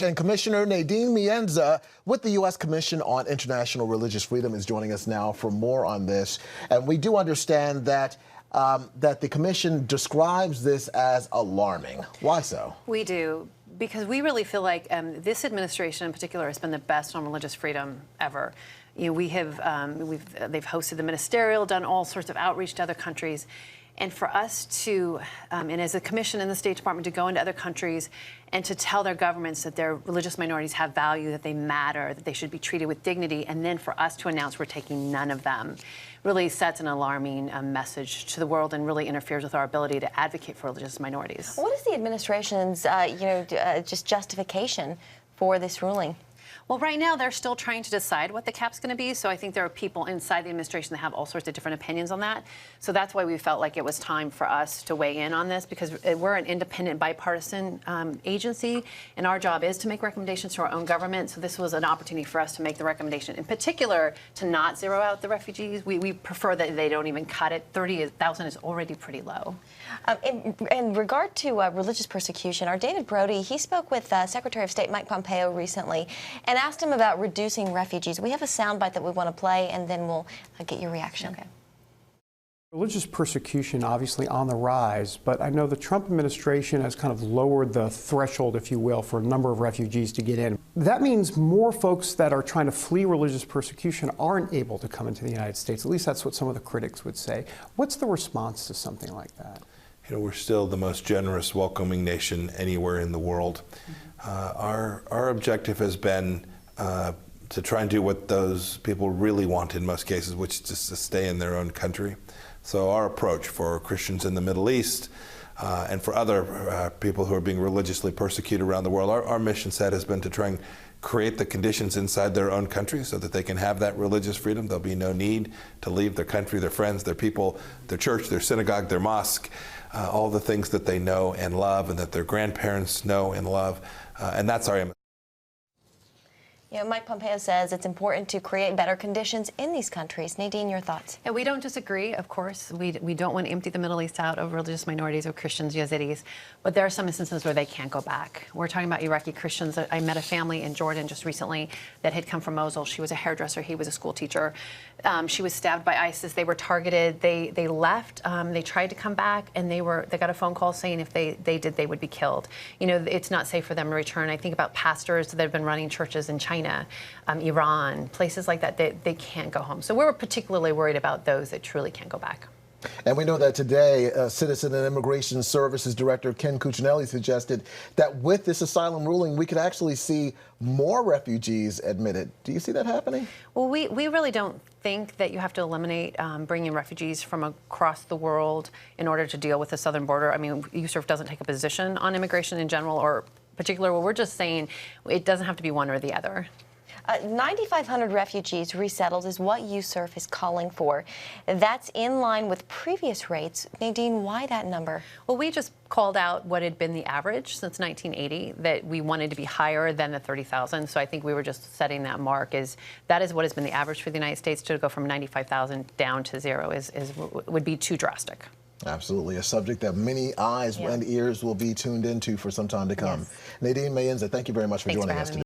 And Commissioner Nadine Mienza with the U.S. Commission on International Religious Freedom is joining us now for more on this. And we do understand that the Commission describes this as alarming. Why so? We do, because we really feel like this administration in particular has been the best on religious freedom ever. You know, they've hosted the ministerial, done all sorts of outreach to other countries. And for us to, and as a commission in the State Department, to go into other countries and to tell their governments that their religious minorities have value, that they matter, that they should be treated with dignity, and then for us to announce we're taking none of them, really sets an alarming message to the world and really interferes with our ability to advocate for religious minorities. What is the administration's, just justification for this ruling? Well, right now, they're still trying to decide what the cap's going to be. So I think there are people inside the administration that have all sorts of different opinions on that. So that's why we felt like it was time for us to weigh in on this, because we're an independent, bipartisan agency, and our job is to make recommendations to our own government. So this was an opportunity for us to make the recommendation, in particular, to not zero out the refugees. We prefer that they don't even cut it. 30,000 is already pretty low. In regard to religious persecution, our David Brody, he spoke with Secretary of State Mike Pompeo recently and asked him about reducing refugees. We have a soundbite that we want to play, and then we'll get your reaction. Okay. Religious persecution obviously on the rise, but I know the Trump administration has kind of lowered the threshold, if you will, for a number of refugees to get in. That means more folks that are trying to flee religious persecution aren't able to come into the United States. At least that's what some of the critics would say. What's the response to something like that? You know, we're still the most generous, welcoming nation anywhere in the world. Our objective has been to try and do what those people really want in most cases, which is just to stay in their own country. So our approach for Christians in the Middle East and for other people who are being religiously persecuted around the world, our mission set has been to try and create the conditions inside their own country so that they can have that religious freedom. There'll be no need to leave their country, their friends, their people, their church, their synagogue, their mosque, all the things that they know and love and that their grandparents know and love. And that's our aim. You know, Mike Pompeo says it's important to create better conditions in these countries. Nadine, your thoughts? Yeah, we don't disagree, of course. We don't want to empty the Middle East out of religious minorities or Christians, Yazidis, but there are some instances where they can't go back. We're talking about Iraqi Christians. I met a family in Jordan just recently that had come from Mosul. She was a hairdresser. He was a school teacher. She was stabbed by ISIS. They were targeted. They left. They tried to come back, and they got a phone call saying if they did, they would be killed. You know, it's not safe for them to return. I think about pastors that have been running churches in China, Iran, places like that, they can't go home. So we're particularly worried about those that truly can't go back. And we know that today, Citizen and Immigration Services Director Ken Cuccinelli suggested that with this asylum ruling, we could actually see more refugees admitted. Do you see that happening? Well, we really don't think that you have to eliminate bringing refugees from across the world in order to deal with the southern border. I mean, USERF doesn't take a position on immigration in general or particular. Well, we're just saying it doesn't have to be one or the other. 9,500 refugees resettled is what USERF is calling for. That's in line with previous rates. Nadine, why that number? Well, we just called out what had been the average since 1980, that we wanted to be higher than the 30,000. So I think we were just setting that mark. That is what has been the average for the United States. To go from 95,000 down to zero would be too drastic. Absolutely. A subject that many eyes and ears will be tuned into for some time to come. Yes. Nadine Mienza, thank you very much for joining us today.